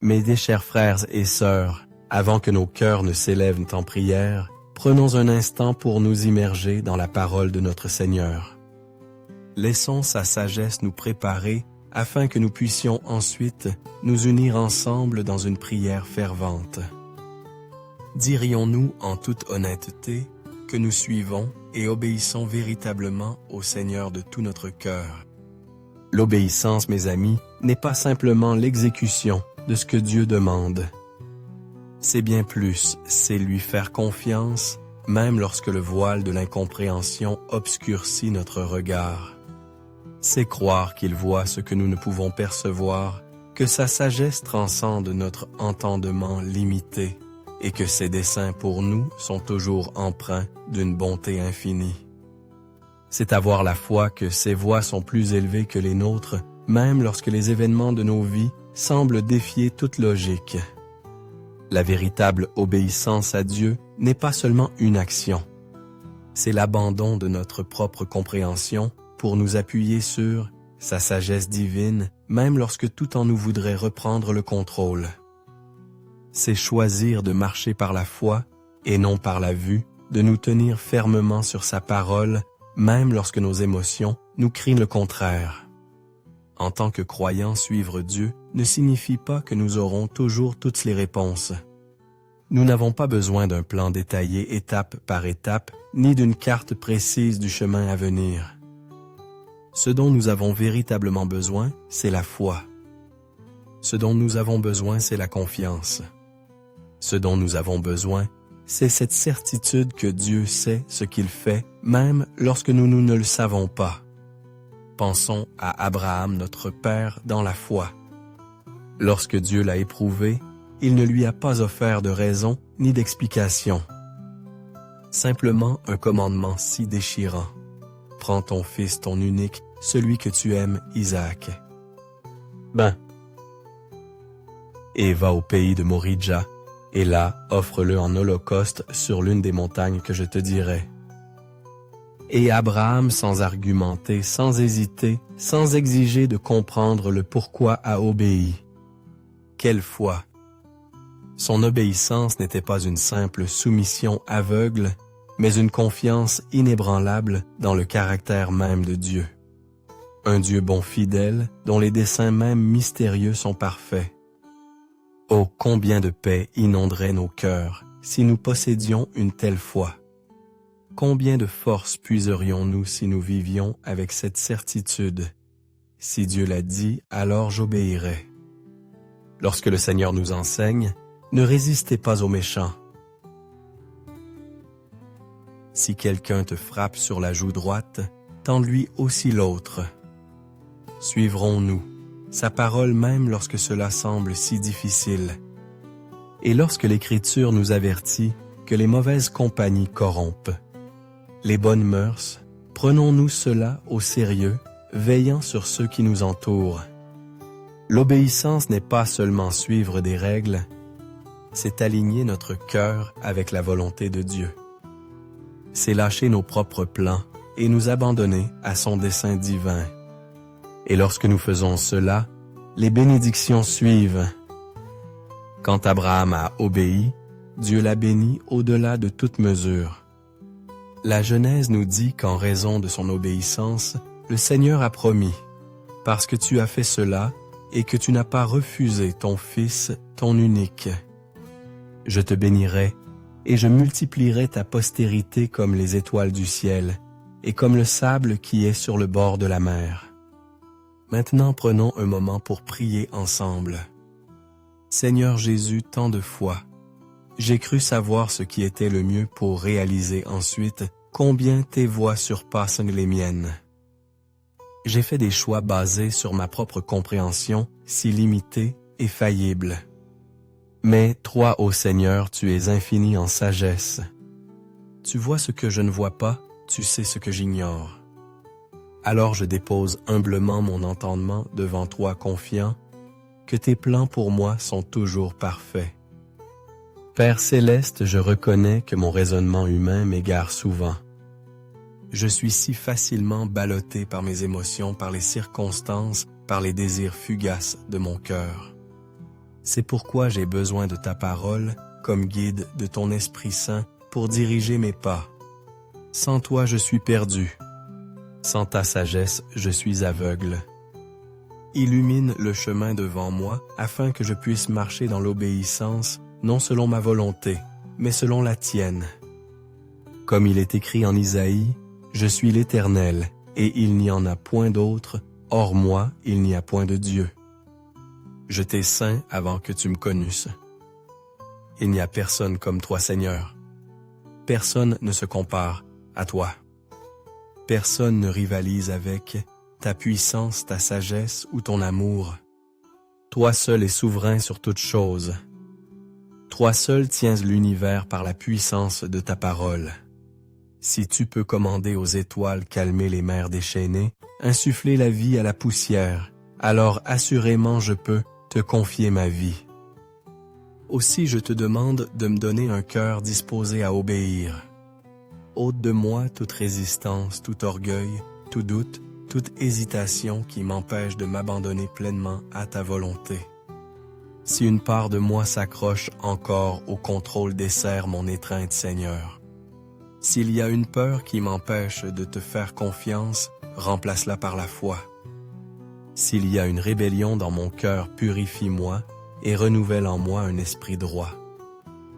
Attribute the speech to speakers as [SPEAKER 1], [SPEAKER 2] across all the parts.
[SPEAKER 1] Mes chers frères et sœurs, avant que nos cœurs ne s'élèvent en prière, prenons un instant pour nous immerger dans la parole de notre Seigneur. Laissons sa sagesse nous préparer afin que nous puissions ensuite nous unir ensemble dans une prière fervente. Dirions-nous en toute honnêteté que nous suivons et obéissons véritablement au Seigneur de tout notre cœur? L'obéissance, mes amis, n'est pas simplement l'exécution de ce que Dieu demande. C'est bien plus, c'est lui faire confiance, même lorsque le voile de l'incompréhension obscurcit notre regard. C'est croire qu'il voit ce que nous ne pouvons percevoir, que sa sagesse transcende notre entendement limité, et que ses desseins pour nous sont toujours empreints d'une bonté infinie. C'est avoir la foi que ses voies sont plus élevées que les nôtres, même lorsque les événements de nos vies semblent défier toute logique. La véritable obéissance à Dieu n'est pas seulement une action. C'est l'abandon de notre propre compréhension pour nous appuyer sur sa sagesse divine, même lorsque tout en nous voudrait reprendre le contrôle. C'est choisir de marcher par la foi et non par la vue, de nous tenir fermement sur sa parole, même lorsque nos émotions nous crient le contraire. En tant que croyants, suivre Dieu ne signifie pas que nous aurons toujours toutes les réponses. Nous n'avons pas besoin d'un plan détaillé étape par étape, ni d'une carte précise du chemin à venir. Ce dont nous avons véritablement besoin, c'est la foi. Ce dont nous avons besoin, c'est la confiance. Ce dont nous avons besoin, c'est cette certitude que Dieu sait ce qu'il fait, même lorsque nous ne le savons pas. Pensons à Abraham, notre père, dans la foi. Lorsque Dieu l'a éprouvé, il ne lui a pas offert de raison ni d'explication. Simplement un commandement si déchirant. Prends ton fils, ton unique, celui que tu aimes, Isaac. Et va au pays de Moridja, et là, offre-le en holocauste sur l'une des montagnes que je te dirai. Et Abraham, sans argumenter, sans hésiter, sans exiger de comprendre le pourquoi, a obéi. Quelle foi! Son obéissance n'était pas une simple soumission aveugle, mais une confiance inébranlable dans le caractère même de Dieu. Un Dieu bon fidèle, dont les desseins même mystérieux sont parfaits. Oh, combien de paix inonderait nos cœurs si nous possédions une telle foi! Combien de force puiserions-nous si nous vivions avec cette certitude? Si Dieu l'a dit, alors j'obéirai. Lorsque le Seigneur nous enseigne, ne résistez pas aux méchants. Si quelqu'un te frappe sur la joue droite, tends-lui aussi l'autre. Suivrons-nous sa parole même lorsque cela semble si difficile? Et lorsque l'Écriture nous avertit que les mauvaises compagnies corrompent, les bonnes mœurs, prenons-nous cela au sérieux, veillant sur ceux qui nous entourent. L'obéissance n'est pas seulement suivre des règles, c'est aligner notre cœur avec la volonté de Dieu. C'est lâcher nos propres plans et nous abandonner à son dessein divin. Et lorsque nous faisons cela, les bénédictions suivent. Quand Abraham a obéi, Dieu l'a béni au-delà de toute mesure. La Genèse nous dit qu'en raison de son obéissance, le Seigneur a promis, « Parce que tu as fait cela et que tu n'as pas refusé ton fils, ton unique. Je te bénirai et je multiplierai ta postérité comme les étoiles du ciel et comme le sable qui est sur le bord de la mer. » Maintenant prenons un moment pour prier ensemble. Seigneur Jésus, tant de fois, j'ai cru savoir ce qui était le mieux pour réaliser ensuite combien tes voies surpassent les miennes. J'ai fait des choix basés sur ma propre compréhension, si limitée et faillible. Mais toi, ô Seigneur, tu es infini en sagesse. Tu vois ce que je ne vois pas, tu sais ce que j'ignore. Alors je dépose humblement mon entendement devant toi confiant que tes plans pour moi sont toujours parfaits. Père céleste, je reconnais que mon raisonnement humain m'égare souvent. Je suis si facilement ballotté par mes émotions, par les circonstances, par les désirs fugaces de mon cœur. C'est pourquoi j'ai besoin de ta parole comme guide de ton Esprit Saint pour diriger mes pas. Sans toi, je suis perdu. Sans ta sagesse, je suis aveugle. Illumine le chemin devant moi afin que je puisse marcher dans l'obéissance, non selon ma volonté, mais selon la tienne. Comme il est écrit en Isaïe, « Je suis l'Éternel, et il n'y en a point d'autre, hors moi, il n'y a point de Dieu. » Je t'ai saint avant que tu me connusses. Il n'y a personne comme toi, Seigneur. Personne ne se compare à toi. Personne ne rivalise avec ta puissance, ta sagesse ou ton amour. Toi seul es souverain sur toutes choses. Toi seul tiens l'univers par la puissance de ta parole. Si tu peux commander aux étoiles calmer les mers déchaînées, insuffler la vie à la poussière, alors assurément je peux te confier ma vie. Aussi je te demande de me donner un cœur disposé à obéir. Ôte de moi toute résistance, tout orgueil, tout doute, toute hésitation qui m'empêche de m'abandonner pleinement à ta volonté. Si une part de moi s'accroche encore au contrôle, desserre mon étreinte, Seigneur. S'il y a une peur qui m'empêche de te faire confiance, remplace-la par la foi. S'il y a une rébellion dans mon cœur, purifie-moi et renouvelle en moi un esprit droit.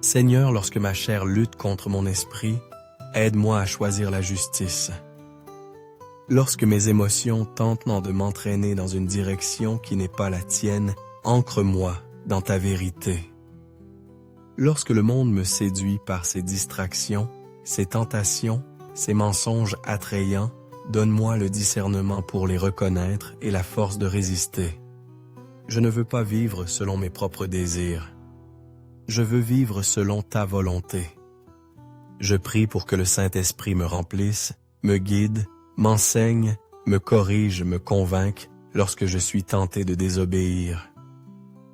[SPEAKER 1] Seigneur, lorsque ma chair lutte contre mon esprit, aide-moi à choisir la justice. Lorsque mes émotions tentent de m'entraîner dans une direction qui n'est pas la tienne, ancre-moi dans ta vérité. Lorsque le monde me séduit par ses distractions, ses tentations, ses mensonges attrayants, donne-moi le discernement pour les reconnaître et la force de résister. Je ne veux pas vivre selon mes propres désirs. Je veux vivre selon ta volonté. Je prie pour que le Saint-Esprit me remplisse, me guide, m'enseigne, me corrige, me convainque lorsque je suis tenté de désobéir.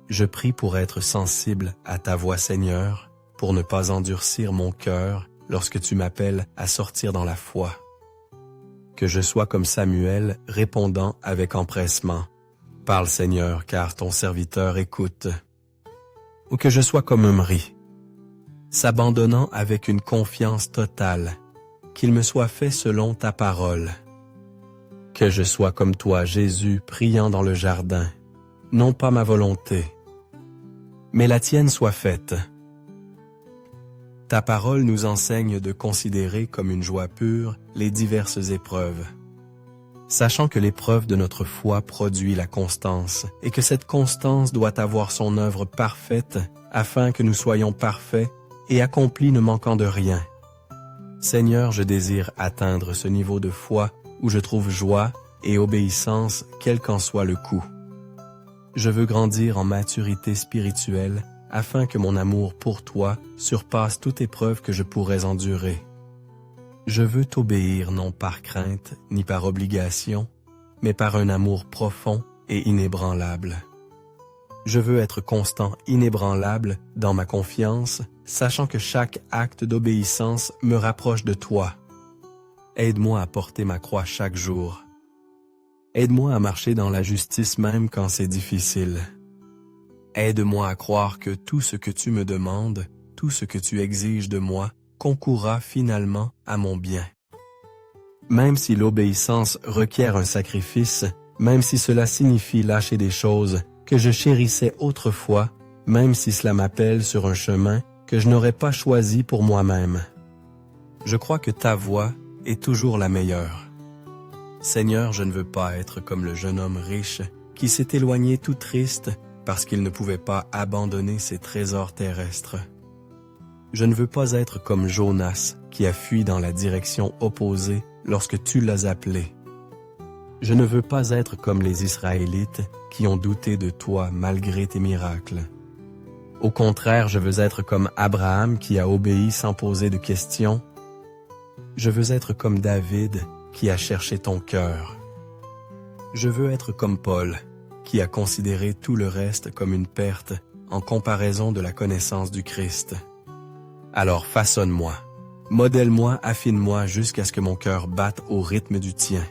[SPEAKER 1] Je prie pour être sensible à ta voix, Seigneur, pour ne pas endurcir mon cœur lorsque tu m'appelles à sortir dans la foi. Que je sois comme Samuel, répondant avec empressement. Parle, Seigneur, car ton serviteur écoute. Ou que je sois comme Omri, s'abandonnant avec une confiance totale, qu'il me soit fait selon ta parole. Que je sois comme toi, Jésus, priant dans le jardin, non pas ma volonté, mais la tienne soit faite. Ta parole nous enseigne de considérer comme une joie pure les diverses épreuves, sachant que l'épreuve de notre foi produit la constance et que cette constance doit avoir son œuvre parfaite afin que nous soyons parfaits et accomplis ne manquant de rien. Seigneur, je désire atteindre ce niveau de foi où je trouve joie et obéissance quel qu'en soit le coût. Je veux grandir en maturité spirituelle afin que mon amour pour toi surpasse toute épreuve que je pourrais endurer. Je veux t'obéir non par crainte ni par obligation, mais par un amour profond et inébranlable. Je veux être constant, inébranlable dans ma confiance, sachant que chaque acte d'obéissance me rapproche de toi. Aide-moi à porter ma croix chaque jour. Aide-moi à marcher dans la justice même quand c'est difficile. Aide-moi à croire que tout ce que tu me demandes, tout ce que tu exiges de moi, concourra finalement à mon bien. Même si l'obéissance requiert un sacrifice, même si cela signifie lâcher des choses que je chérissais autrefois, même si cela m'appelle sur un chemin que je n'aurais pas choisi pour moi-même. Je crois que ta voie est toujours la meilleure. Seigneur, je ne veux pas être comme le jeune homme riche qui s'est éloigné tout triste parce qu'il ne pouvait pas abandonner ses trésors terrestres. Je ne veux pas être comme Jonas qui a fui dans la direction opposée lorsque tu l'as appelé. Je ne veux pas être comme les Israélites qui ont douté de toi malgré tes miracles. Au contraire, je veux être comme Abraham qui a obéi sans poser de questions. Je veux être comme David qui a cherché ton cœur. Je veux être comme Paul qui a considéré tout le reste comme une perte en comparaison de la connaissance du Christ. Alors façonne-moi, modèle-moi, affine-moi jusqu'à ce que mon cœur batte au rythme du tien.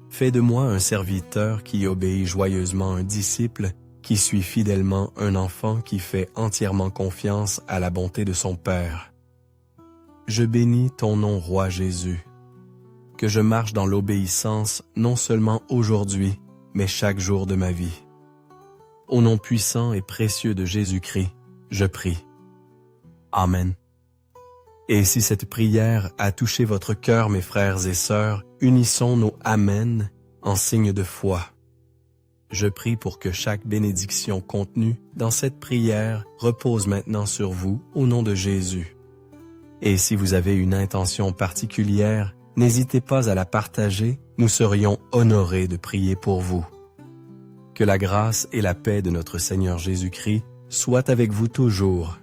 [SPEAKER 1] Fais de moi un serviteur qui obéit joyeusement, un disciple qui suis fidèlement un enfant qui fait entièrement confiance à la bonté de son Père. Je bénis ton nom, Roi Jésus. Que je marche dans l'obéissance non seulement aujourd'hui, mais chaque jour de ma vie. Au nom puissant et précieux de Jésus-Christ, je prie. Amen. Et si cette prière a touché votre cœur, mes frères et sœurs, unissons nos Amen en signe de foi. Je prie pour que chaque bénédiction contenue dans cette prière repose maintenant sur vous au nom de Jésus. Et si vous avez une intention particulière, n'hésitez pas à la partager, nous serions honorés de prier pour vous. Que la grâce et la paix de notre Seigneur Jésus-Christ soient avec vous toujours.